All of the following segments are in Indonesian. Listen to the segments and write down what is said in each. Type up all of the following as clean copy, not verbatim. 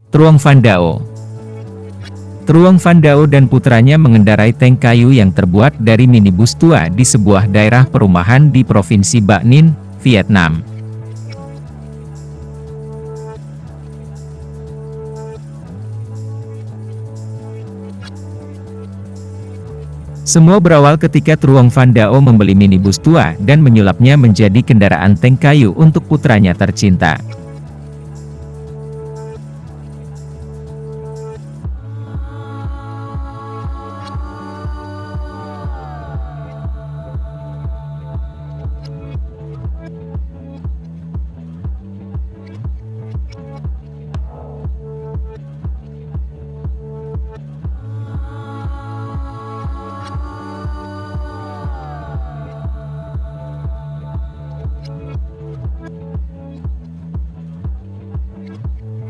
Truong Van Dao. Truong Van Dao dan putranya mengendarai tank kayu yang terbuat dari minibus tua di sebuah daerah perumahan di Provinsi Bac Ninh, Vietnam. Semua berawal ketika Truong Van Dao membeli minibus tua dan menyulapnya menjadi kendaraan tank kayu untuk putranya tercinta.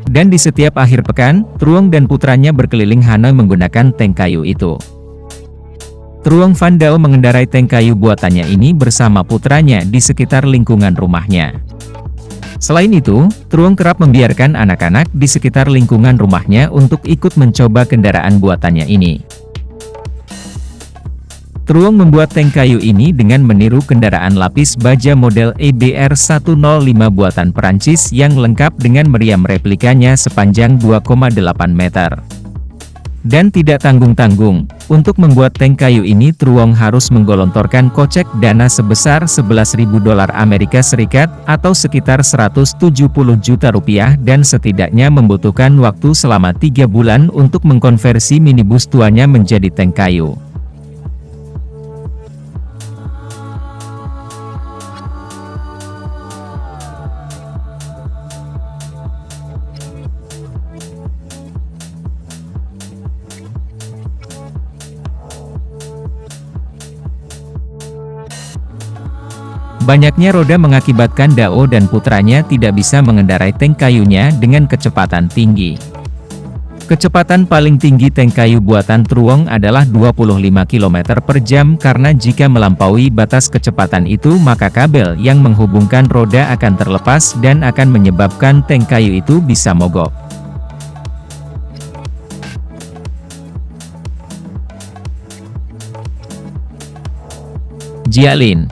Dan di setiap akhir pekan, Truong dan putranya berkeliling Hanoi menggunakan tank kayu itu. Truong Van Dao mengendarai tank kayu buatannya ini bersama putranya di sekitar lingkungan rumahnya. Selain itu, Truong kerap membiarkan anak-anak di sekitar lingkungan rumahnya untuk ikut mencoba kendaraan buatannya ini. Truong membuat tank kayu ini dengan meniru kendaraan lapis baja model EBR 105 buatan Perancis yang lengkap dengan meriam replikanya sepanjang 2,8 meter. Dan tidak tanggung-tanggung, untuk membuat tank kayu ini Truong harus menggelontorkan kocek dana sebesar $11.000 Amerika Serikat atau sekitar 170 juta rupiah dan setidaknya membutuhkan waktu selama 3 bulan untuk mengkonversi minibus tuanya menjadi tank kayu. Banyaknya roda mengakibatkan Dao dan putranya tidak bisa mengendarai tank kayunya dengan kecepatan tinggi. Kecepatan paling tinggi tank kayu buatan Truong adalah 25 km per jam karena jika melampaui batas kecepatan itu maka kabel yang menghubungkan roda akan terlepas dan akan menyebabkan tank kayu itu bisa mogok. Jialin.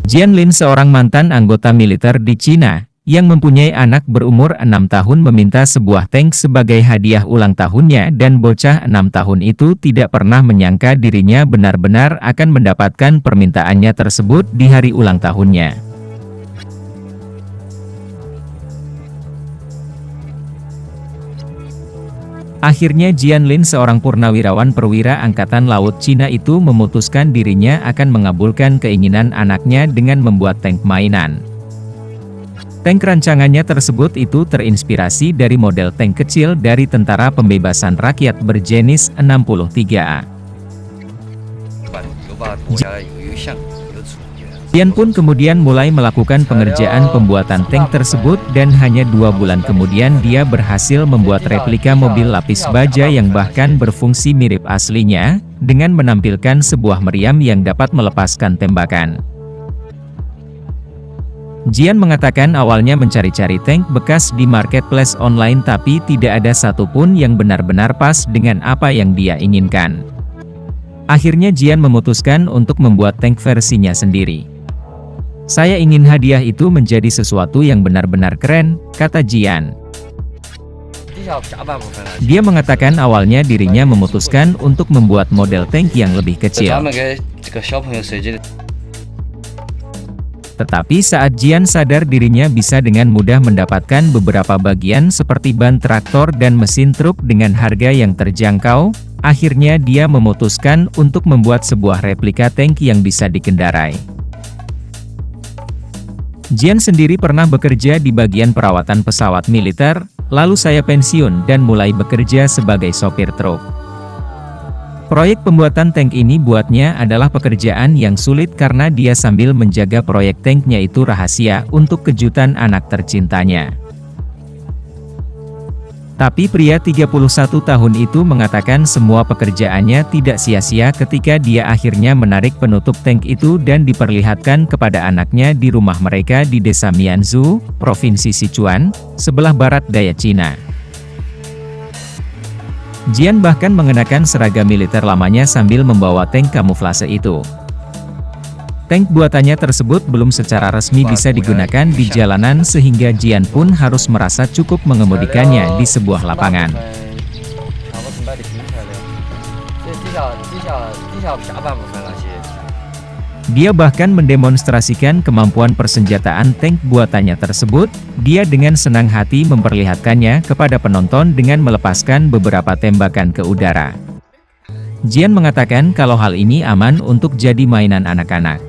Jianlin, seorang mantan anggota militer di Cina, yang mempunyai anak berumur 6 tahun meminta sebuah tank sebagai hadiah ulang tahunnya dan bocah 6 tahun itu tidak pernah menyangka dirinya benar-benar akan mendapatkan permintaannya tersebut di hari ulang tahunnya. Akhirnya Jianlin, seorang purnawirawan perwira Angkatan Laut Cina itu memutuskan dirinya akan mengabulkan keinginan anaknya dengan membuat tank mainan. Tank rancangannya tersebut itu terinspirasi dari model tank kecil dari Tentara Pembebasan Rakyat berjenis 63A. Jian pun kemudian mulai melakukan pengerjaan pembuatan tank tersebut dan hanya 2 bulan kemudian dia berhasil membuat replika mobil lapis baja yang bahkan berfungsi mirip aslinya, dengan menampilkan sebuah meriam yang dapat melepaskan tembakan. Jian mengatakan awalnya mencari-cari tank bekas di marketplace online tapi tidak ada satupun yang benar-benar pas dengan apa yang dia inginkan. Akhirnya Jian memutuskan untuk membuat tank versinya sendiri. Saya ingin hadiah itu menjadi sesuatu yang benar-benar keren, kata Jian. Dia mengatakan awalnya dirinya memutuskan untuk membuat model tank yang lebih kecil. Tetapi saat Jian sadar dirinya bisa dengan mudah mendapatkan beberapa bagian seperti ban traktor dan mesin truk dengan harga yang terjangkau, akhirnya dia memutuskan untuk membuat sebuah replika tank yang bisa dikendarai. Jian sendiri pernah bekerja di bagian perawatan pesawat militer, lalu saya pensiun dan mulai bekerja sebagai sopir truk. Proyek pembuatan tank ini buatnya adalah pekerjaan yang sulit karena dia sambil menjaga proyek tanknya itu rahasia untuk kejutan anak tercintanya. Tapi pria 31 tahun itu mengatakan semua pekerjaannya tidak sia-sia ketika dia akhirnya menarik penutup tank itu dan diperlihatkan kepada anaknya di rumah mereka di desa Mianzhou, Provinsi Sichuan, sebelah barat daya Cina. Jian bahkan mengenakan seragam militer lamanya sambil membawa tank kamuflase itu. Tank buatannya tersebut belum secara resmi bisa digunakan di jalanan sehingga Jian pun harus merasa cukup mengemudikannya di sebuah lapangan. Dia bahkan mendemonstrasikan kemampuan persenjataan tank buatannya tersebut. Dia dengan senang hati memperlihatkannya kepada penonton dengan melepaskan beberapa tembakan ke udara. Jian mengatakan kalau hal ini aman untuk jadi mainan anak-anak.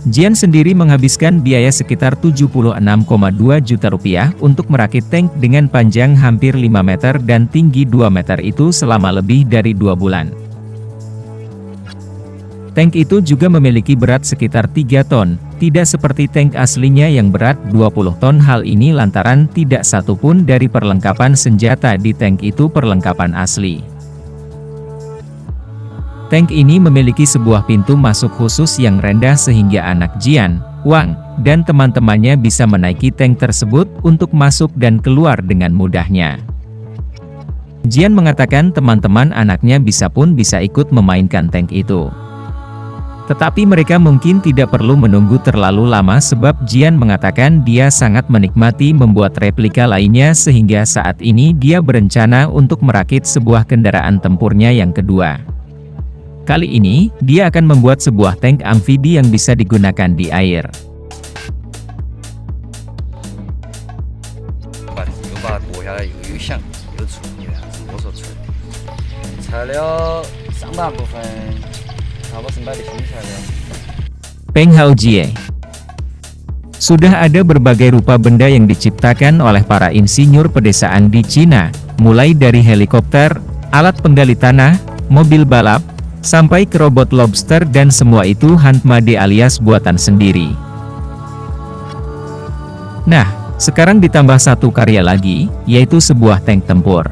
Jian sendiri menghabiskan biaya sekitar 76,2 juta rupiah untuk merakit tank dengan panjang hampir 5 meter dan tinggi 2 meter itu selama lebih dari 2 bulan. Tank itu juga memiliki berat sekitar 3 ton, tidak seperti tank aslinya yang berat 20 ton. Hal ini lantaran tidak satu pun dari perlengkapan senjata di tank itu perlengkapan asli. Tank ini memiliki sebuah pintu masuk khusus yang rendah sehingga anak Jian, Wang, dan teman-temannya bisa menaiki tank tersebut untuk masuk dan keluar dengan mudahnya. Jian mengatakan teman-teman anaknya bisa ikut memainkan tank itu. Tetapi mereka mungkin tidak perlu menunggu terlalu lama sebab Jian mengatakan dia sangat menikmati membuat replika lainnya sehingga saat ini dia berencana untuk merakit sebuah kendaraan tempurnya yang kedua. Kali ini, dia akan membuat sebuah tank amfibi yang bisa digunakan di air. Peng Haojie. Sudah ada berbagai rupa benda yang diciptakan oleh para insinyur pedesaan di Cina, mulai dari helikopter, alat penggali tanah, mobil balap, sampai ke robot lobster dan semua itu handmade alias buatan sendiri. Nah, sekarang ditambah satu karya lagi, yaitu sebuah tank tempur.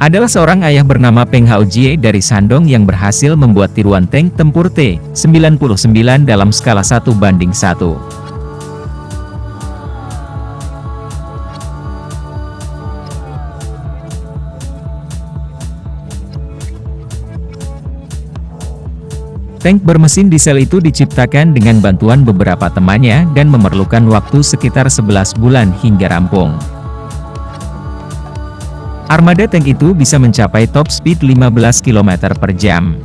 Adalah seorang ayah bernama Peng Haojie dari Shandong yang berhasil membuat tiruan tank tempur T-99 dalam skala 1:1. Tank bermesin diesel itu diciptakan dengan bantuan beberapa temannya dan memerlukan waktu sekitar 11 bulan hingga rampung. Armada tank itu bisa mencapai top speed 15 km per jam.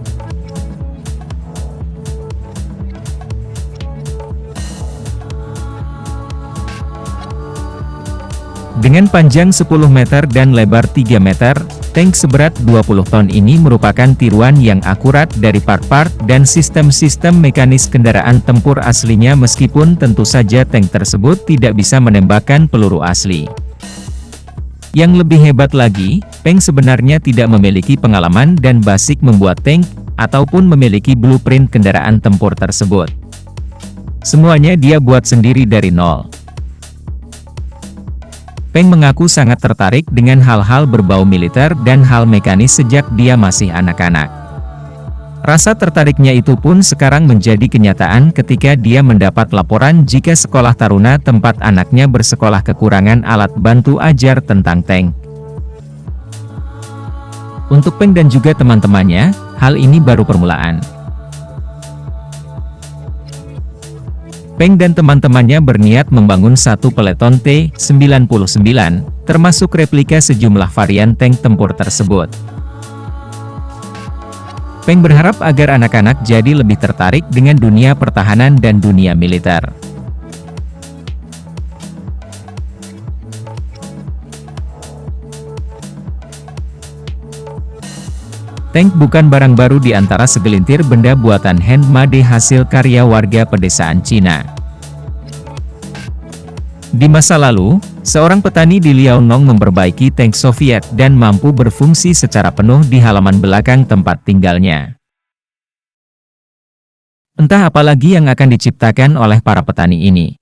Dengan panjang 10 meter dan lebar 3 meter, tank seberat 20 ton ini merupakan tiruan yang akurat dari part-part dan sistem-sistem mekanis kendaraan tempur aslinya meskipun tentu saja tank tersebut tidak bisa menembakkan peluru asli. Yang lebih hebat lagi, Peng sebenarnya tidak memiliki pengalaman dan basic membuat tank, ataupun memiliki blueprint kendaraan tempur tersebut. Semuanya dia buat sendiri dari nol. Peng mengaku sangat tertarik dengan hal-hal berbau militer dan hal mekanis sejak dia masih anak-anak. Rasa tertariknya itu pun sekarang menjadi kenyataan ketika dia mendapat laporan jika sekolah taruna tempat anaknya bersekolah kekurangan alat bantu ajar tentang tank. Untuk Peng dan juga teman-temannya, hal ini baru permulaan. Peng dan teman-temannya berniat membangun satu peleton T-99, termasuk replika sejumlah varian tank tempur tersebut. Peng berharap agar anak-anak jadi lebih tertarik dengan dunia pertahanan dan dunia militer. Tank bukan barang baru di antara segelintir benda buatan handmade hasil karya warga pedesaan Cina. Di masa lalu, seorang petani di Liaonong memperbaiki tank Soviet dan mampu berfungsi secara penuh di halaman belakang tempat tinggalnya. Entah apa lagi yang akan diciptakan oleh para petani ini.